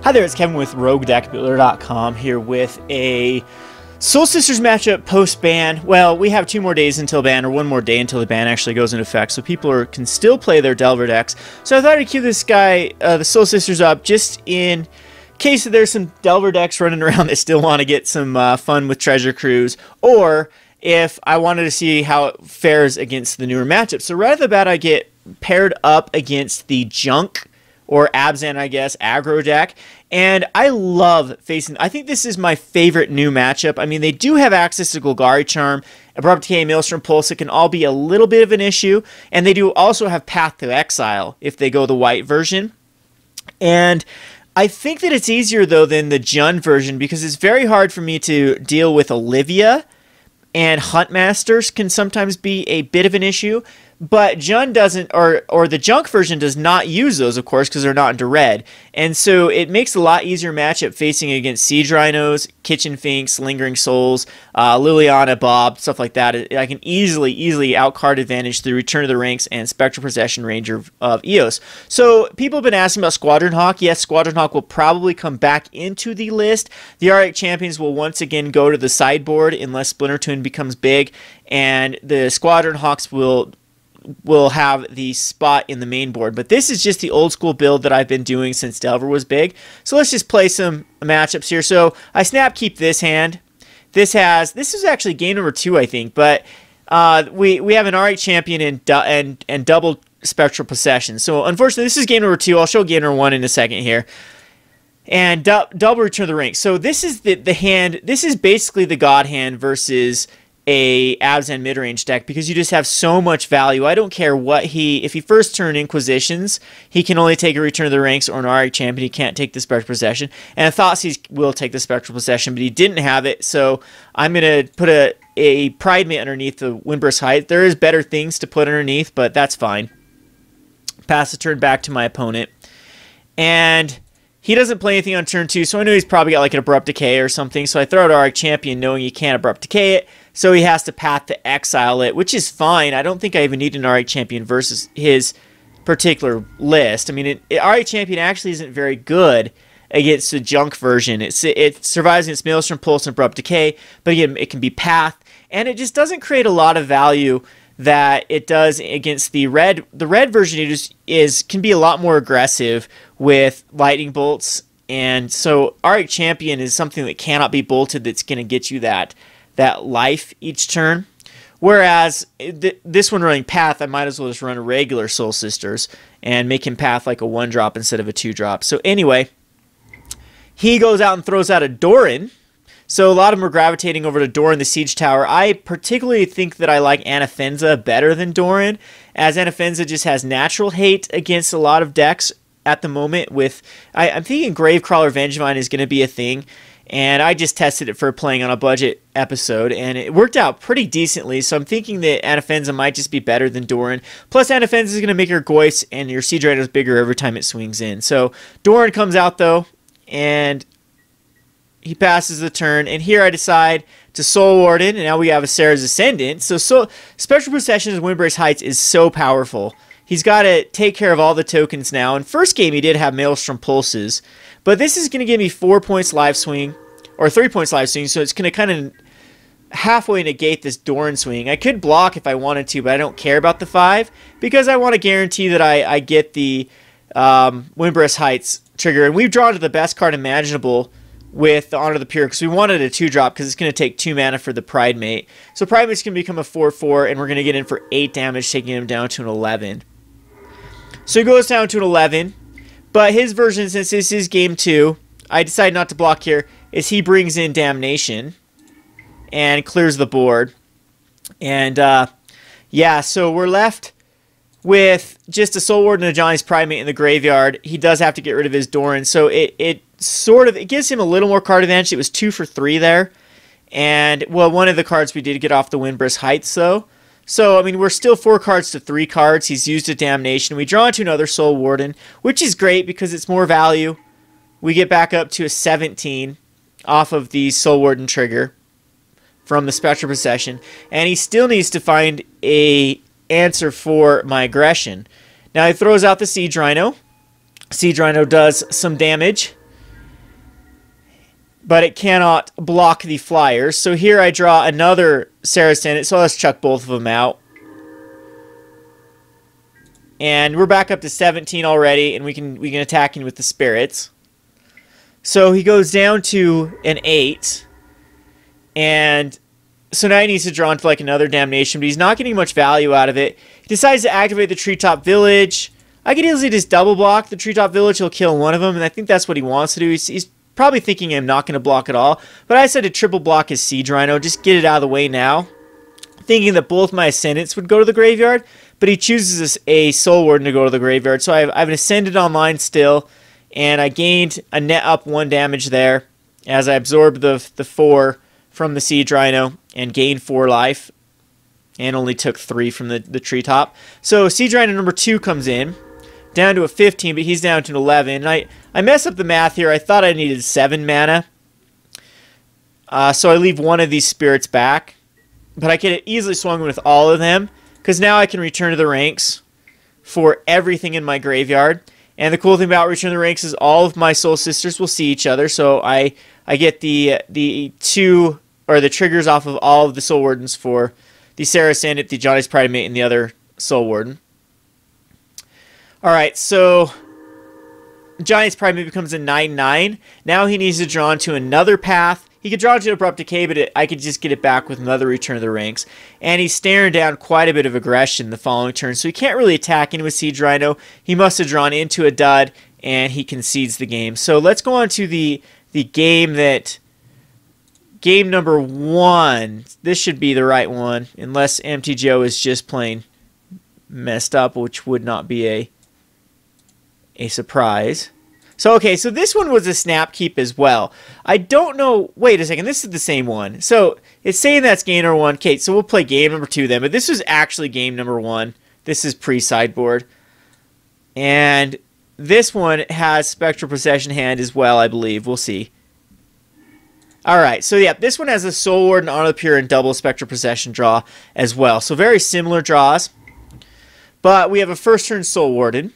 Hi there, it's Kevin with RogueDeckBuilder.com here with a Soul Sisters matchup post-ban. Well, we have 2 more days until ban, or 1 more day until the ban actually goes into effect, so people can still play their Delver decks. So I thought I'd queue this guy, the Soul Sisters, up just in case there's some Delver decks running around that still want to get some fun with Treasure Cruise, or if I wanted to see how it fares against the newer matchups. So right off the bat, I get paired up against the Junk, or Abzan, I guess, aggro deck. And I love facing... I think this is my favorite new matchup. I mean, they do have access to Golgari Charm, Abrupt Decay, Maelstrom Pulse. It can all be a little bit of an issue. And they do also have Path to Exile if they go the white version. And I think that it's easier, though, than the Jund version, because it's very hard for me to deal with Olivia. And Huntmasters can sometimes be a bit of an issue. But Jund doesn't, or the Junk version does not use those, of course, because they're not into red. And so it makes a lot easier matchup facing against Siege Rhinos, Kitchen Finks, Lingering Souls, Liliana, Bob, stuff like that. I can easily outcard advantage through Return to the Ranks and Spectral Possession Ranger of Eos. So people have been asking about Squadron Hawk. Yes, Squadron Hawk will probably come back into the list. The Arctic Champions will once again go to the sideboard unless Splinter Twin becomes big. And the Squadron Hawks will have the spot in the main board. But this is just the old school build that I've been doing since Delver was big. So let's just play some matchups here. So I snap keep this hand. This is actually game number 2, I think, but we have an Arctic Champion and double Spectral Possession. So unfortunately this is game number 2. I'll show game number 1 in a second here. And double Return to the Ranks. So this is the hand. This is basically the God hand versus a Abzan midrange deck, because you just have so much value. I don't care what if he first turn Inquisitions, he can only take a Return to the Ranks or an Arctic Champion. He can't take the Spectral Possession. And Thoughtseize will take the Spectral Possession, but he didn't have it, so I'm going to put a Pride Mate underneath the Windburst Height. There is better things to put underneath, but that's fine. Pass the turn back to my opponent. And he doesn't play anything on turn 2, so I know he's probably got like an Abrupt Decay or something, so I throw out Arctic Champion knowing he can't Abrupt Decay it, so he has to Path to Exile it, which is fine. I don't think I even need an Arctic Champion versus his particular list. I mean, Arctic Champion actually isn't very good against the Junk version. It survives against Maelstrom Pulse and Abrupt Decay, but again, it can be Path, and it just doesn't create a lot of value that it does against the red. The red version can be a lot more aggressive with Lightning Bolts, and so Arctic Champion is something that cannot be bolted that's going to get you that life each turn. Whereas this one running Path, I might as well just run a regular Soul Sisters and make him Path like a 1-drop instead of a 2-drop. So anyway, he goes out and throws out a Doran. So a lot of them are gravitating over to Doran the Siege Tower. I particularly think that I like Anafenza better than Doran, as Anafenza just has natural hate against a lot of decks at the moment. I'm thinking Gravecrawler Vengevine is going to be a thing, and I just tested it for playing on a budget episode, and it worked out pretty decently, so I'm thinking that Anafenza might just be better than Doran. Plus, Anafenza is going to make your Goyce and your Siege Rhinos bigger every time it swings in. So Doran comes out, though, and he passes the turn, and here I decide to Soul Warden, and now we have a Sarah's Ascendant. So Spectral Possession of Windburst Heights is so powerful. He's got to take care of all the tokens now. In first game, he did have Maelstrom Pulses, but this is going to give me 4 points live swing, or 3 points live swing, so it's going to kind of halfway negate this Doran swing. I could block if I wanted to, but I don't care about the 5, because I want to guarantee that I get the Windburst Heights trigger. And we've drawn to the best card imaginable with the Honor of the Pure, because we wanted a 2-drop, because it's going to take 2 mana for the Pride Mate. So Pride Mate's going to become a 4/4, and we're going to get in for 8 damage, taking him down to an 11. So he goes down to an 11, but his version, since this is game 2, I decide not to block here, is he brings in Damnation and clears the board. And yeah, so we're left with just a Soul Warden and a Johnny's Pride Mate in the graveyard. He does have to get rid of his Doran, so it gives him a little more card advantage. It was 2 for 3 there. And, well, one of the cards we did get off the Windburst Heights, though. So, I mean, we're still 4 cards to 3 cards. He's used a Damnation. We draw into another Soul Warden, which is great because it's more value. We get back up to a 17 off of the Soul Warden trigger from the Spectral Possession. And he still needs to find a answer for my aggression. Now, he throws out the Siege Rhino. Siege Rhino does some damage. but it cannot block the flyers. So here I draw another Saracen. So let's chuck both of them out. And we're back up to 17 already, and we can attack him with the spirits. So he goes down to an 8. And so now he needs to draw into like another damnation, but he's not getting much value out of it. He decides to activate the treetop village. I could easily just double block the treetop village. He'll kill one of them, and I think that's what he wants to do. He's probably thinking I'm not going to block at all. But I said to triple block his Siege Rhino. Just get it out of the way now. Thinking that both my Ascendants would go to the graveyard. But he chooses a Soul Warden to go to the graveyard. So I have an Ascendant online still. And I gained a net up 1 damage there. As I absorbed the 4 from the Siege Rhino. And gained 4 life. And only took 3 from the treetop. So Siege Rhino number 2 comes in. Down to a 15, but he's down to an 11. And I messed up the math here. I thought I needed 7 mana. So I leave one of these spirits back. But I could easily swung with all of them. Because now I can return to the ranks for everything in my graveyard. And the cool thing about return to the ranks is all of my Soul Sisters will see each other. So I get the 2, or the triggers off of all of the Soul Wardens for the Saracen, the Johnny's Primate, and the other Soul Warden. Alright, so Johnny's Primate becomes a 9/9. Now he needs to draw into another path. He could draw into Abrupt Decay, but I could just get it back with another Return of the Ranks. And he's staring down quite a bit of aggression the following turn, so he can't really attack into a Siege Rhino. He must have drawn into a dud, and he concedes the game. So let's go on to the game that... Game number 1. This should be the right one, unless MTGO is just plain messed up, which would not be a surprise. So, okay, so this one was a snap keep as well. I don't know... Wait a second, this is the same one. So, it's saying that's game number 1. Okay, so we'll play game number 2 then, but this was actually game number 1. This is pre-sideboard. And this one has Spectral Procession hand as well, I believe. We'll see. Alright, so yeah, this one has a Soul Warden, Honor the Pure, and double Spectral Procession draw as well. So, very similar draws. But we have a first turn Soul Warden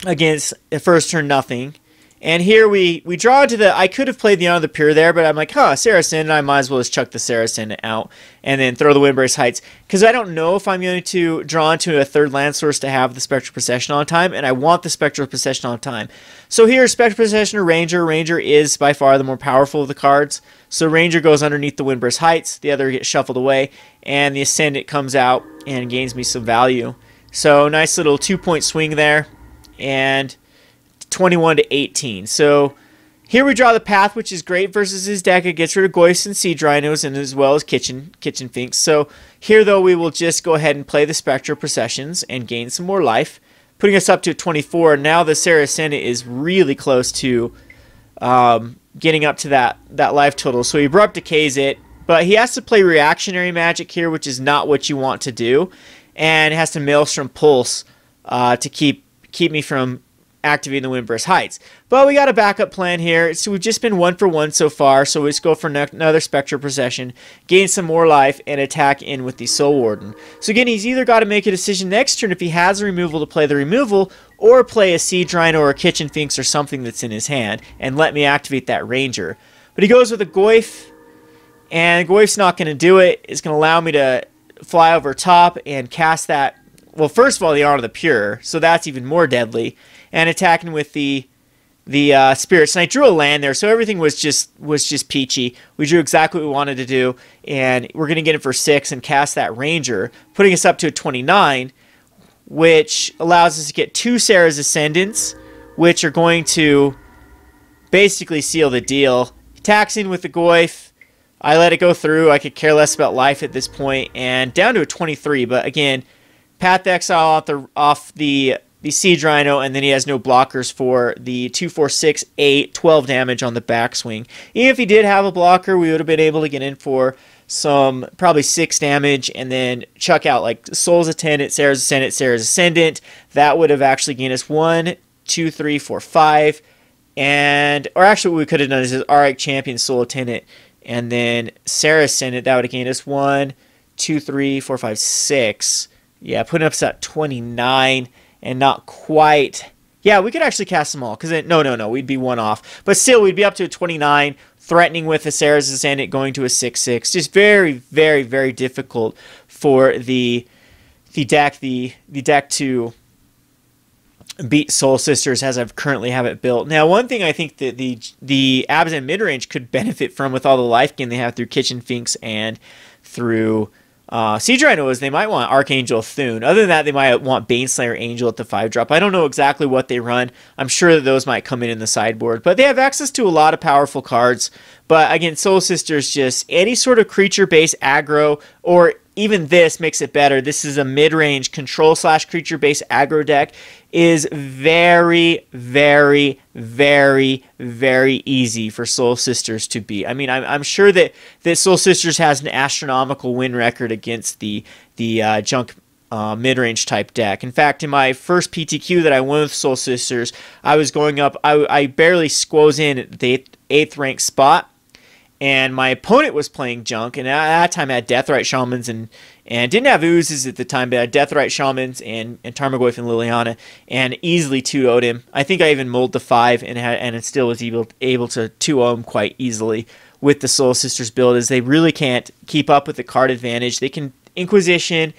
against a first turn nothing. And here we draw into the... I could have played the Honor the Pure there, but I'm like, Saracen, and I might as well just chuck the Saracen out and then throw the Windbrace Heights. Because I don't know if I'm going to draw into a third land source to have the Spectral Procession on time, and I want the Spectral Procession on time. So here, Spectral Procession or Ranger. Ranger is by far the more powerful of the cards. So Ranger goes underneath the Windbrace Heights, the other gets shuffled away, and the Ascendant comes out and gains me some value. So nice little 2-point swing there. And 21 to 18. So here we draw the path, which is great versus his deck. It gets rid of Goyfs and Siege Rhinos, and as well as Kitchen Finks. So here, though, we will just go ahead and play the Spectral Processions and gain some more life, putting us up to 24. Now the Saracen is really close to getting up to that life total. So he Abrupt Decays it, but he has to play Reactionary Magic here, which is not what you want to do, and has to Maelstrom Pulse to keep me from activating the Windbrace Heights. But we got a backup plan here. So we've just been 1 for 1 so far. So we just go for another Spectral Procession, gain some more life, and attack in with the Soul Warden. So again, he's either got to make a decision next turn if he has a removal to play the removal, or play a Siege Rhino or a Kitchen Finks or something that's in his hand, and let me activate that Ranger. But he goes with a Goyf, and Goyf's not going to do it. It's going to allow me to fly over top and cast that. Well, first of all, the Honor the Pure, so that's even more deadly. And attacking with the spirits. And I drew a land there, so everything was just peachy. We drew exactly what we wanted to do, and we're going to get it for 6 and cast that Ranger, putting us up to a 29, which allows us to get 2 Sarah's Ascendants, which are going to basically seal the deal. Attacks in with the Goyf. I let it go through. I could care less about life at this point, and down to a 23. But again, Path to Exile off the Siege Rhino, and then he has no blockers for the 2, 4, 6, 8, 12 damage on the backswing. Even if he did have a blocker, we would have been able to get in for some probably 6 damage and then chuck out like Soul's Attendant, Sarah's Ascendant. That would have actually gained us 1, 2, 3, 4, 5. Or actually what we could have done is Arctic Champion, Soul Attendant, and then Sarah's Ascendant. That would have gained us 1, 2, 3, 4, 5, 6. Yeah, putting us at 29. And not quite... Yeah, we could actually cast them all. Because no, we'd be 1 off. But still, we'd be up to a 29. threatening with the Ceres and it going to a 6/6. Just very, very, very difficult for the deck to beat Soul Sisters as I currently have it built. Now, one thing I think that the Abzan midrange could benefit from with all the life gain they have through Kitchen Finks and through Siege Rhino is they might want Archangel Thune. Other than that, they might want Baneslayer Angel at the 5-drop. I don't know exactly what they run. I'm sure that those might come in the sideboard. But they have access to a lot of powerful cards. But again, Soul Sisters, just any sort of creature-based aggro, or even this makes it better. This is a mid-range control/creature-based aggro deck. Is very, very, very, very easy for Soul Sisters to beat. I mean, I'm sure that Soul Sisters has an astronomical win record against the junk mid-range type deck. In fact, in my first PTQ that I won with Soul Sisters, I was going up. I barely squoze in at the 8th rank spot. And my opponent was playing junk, and at that time I had Deathrite Shamans and didn't have Oozes at the time, but I had Deathrite Shamans and Tarmogoyf and Liliana, and easily 2-0'd him. I think I even mulled the 5 and it still was able to 2-0 him quite easily with the Soul Sisters build, as they really can't keep up with the card advantage. They can Inquisition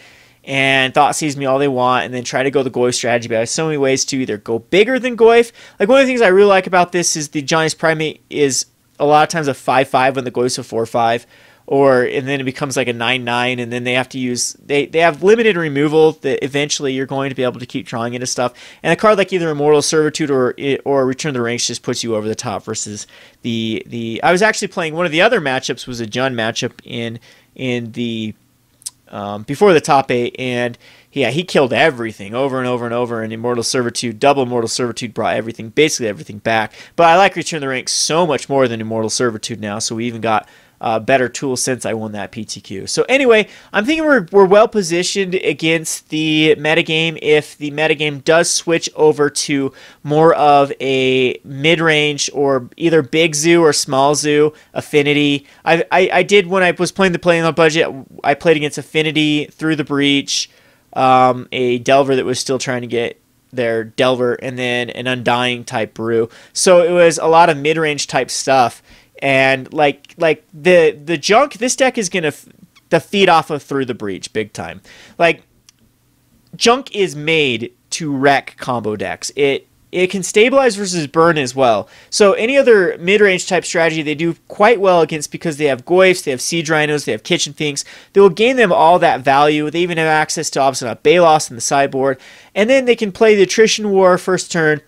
and Thoughtseize me all they want, and then try to go the Goyf strategy, but there's so many ways to either go bigger than Goyf. Like, one of the things I really like about this is the Johnny's Primate is a lot of times a 5/5 when the Goyf's a 4/5, and then it becomes like a 9/9, and then they have to use they have limited removal that eventually you're going to be able to keep drawing into stuff. And a card like either Immortal Servitude or Return to the Ranks just puts you over the top versus the I was actually playing one of the other matchups was a Jund matchup in the before the top 8, and yeah, he killed everything over and over and over, and Immortal Servitude, double Immortal Servitude brought basically everything back. But I like Return to the Ranks so much more than Immortal Servitude now, so we even got better tools since I won that PTQ. So anyway, I'm thinking we're well positioned against the metagame if the metagame does switch over to more of a mid-range or either big zoo or small zoo affinity. I did when I was playing the Play on Budget, I played against Affinity, Through the Breach, a Delver that was still trying to get their Delver, and then an Undying type brew. So it was a lot of mid-range type stuff. And like the junk, this deck is gonna feed off of Through the Breach big time. Like, junk is made to wreck combo decks. It can stabilize versus burn as well. So any other mid-range type strategy they do quite well against, because they have Goyfs, they have Siege Rhinos, they have Kitchen Finks. They will gain them all that value. They even have access to Abzan Balos in the sideboard. And then they can play the Attrition War first turn.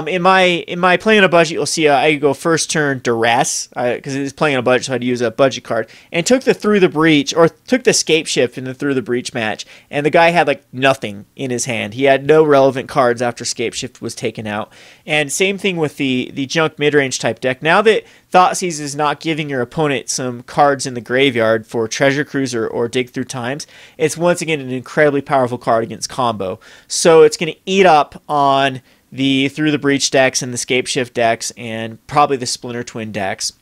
In my Play on a Budget, you'll see I go first turn Duress, because it is playing on a budget, so I had to use a budget card, and took the Through the Breach, or took the Scape Shift in the Through the Breach match, and the guy had like nothing in his hand. He had no relevant cards after Scape Shift was taken out. And same thing with the junk mid-range type deck. Now that Thoughtseize is not giving your opponent some cards in the graveyard for Treasure Cruiser or Dig Through Times, it's once again an incredibly powerful card against combo. So it's going to eat up on the Through the Breach decks and the Scape Shift decks, and probably the Splinter Twin decks.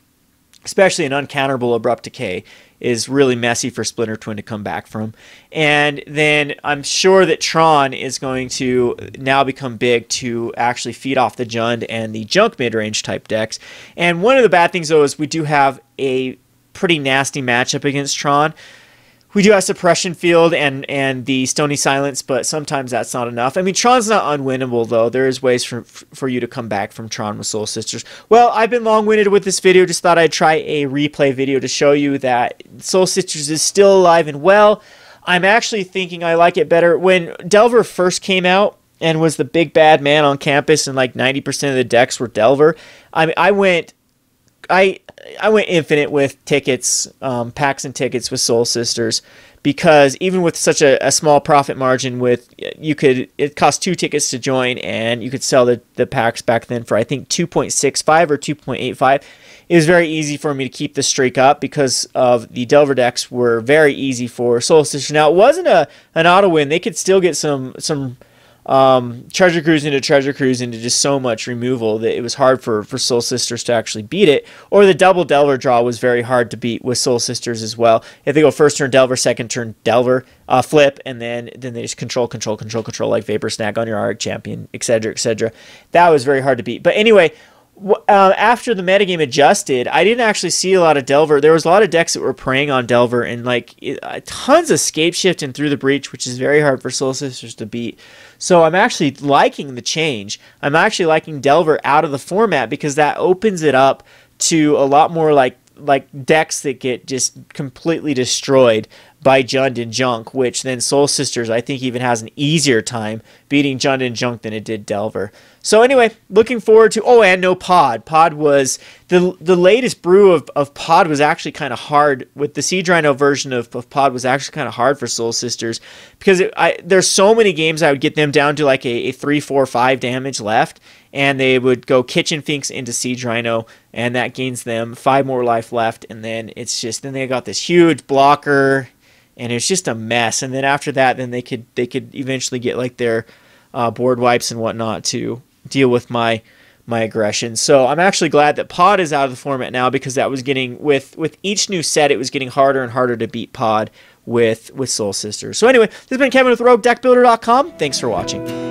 Especially an uncounterable Abrupt Decay is really messy for Splinter Twin to come back from. And then I'm sure that Tron is going to now become big to actually feed off the Jund and the junk mid-range type decks. And one of the bad things, though, is we do have a pretty nasty matchup against Tron. We do have Suppression Field and the Stony Silence, but sometimes that's not enough. I mean, Tron's not unwinnable, though. There is ways for you to come back from Tron with Soul Sisters. Well, I've been long-winded with this video. Just thought I'd try a replay video to show you that Soul Sisters is still alive and well. I'm actually thinking I like it better. When Delver first came out and was the big bad man on campus, and like 90% of the decks were Delver, I went infinite with tickets, packs and tickets with Soul Sisters, because even with such a small profit margin, it cost 2 tickets to join, and you could sell the packs back then for I think 2.65 or 2.85. It was very easy for me to keep the streak up because of the Delver decks were very easy for Soul Sisters. Now, it wasn't an auto win. They could still get some Treasure Cruise into just so much removal that it was hard for Soul Sisters to actually beat it. Or the double Delver draw was very hard to beat with Soul Sisters as well. If they go first turn Delver, second turn Delver, flip, and then they just control like Vapor Snag on your Arc Champion, etc., etc. That was very hard to beat. But anyway, After the metagame adjusted, I didn't actually see a lot of Delver. There was a lot of decks that were preying on Delver, and like tons of Scape Shift and Through the Breach, which is very hard for Soul Sisters to beat. So I'm actually liking the change. I'm actually liking Delver out of the format because that opens it up to a lot more like decks that get just completely destroyed by Jund and Junk, which then Soul Sisters I think even has an easier time beating Jund and Junk than it did Delver. So anyway, looking forward to, and no Pod. Pod was, the latest brew of Pod was actually kind of hard, with the Siege Rhino version of Pod was actually kind of hard for Soul Sisters, because there's so many games I would get them down to like a 3, 4, 5 damage left, and they would go Kitchen Finks into Siege Rhino, and that gains them 5 more life left, and then it's just, then they got this huge blocker, and it's just a mess. And then after that, then they could eventually get like their board wipes and whatnot to deal with my aggression. So I'm actually glad that Pod is out of the format now, because that was getting, with each new set, it was getting harder and harder to beat Pod with Soul Sisters. So anyway, this has been Kevin with RogueDeckBuilder.com. Thanks for watching.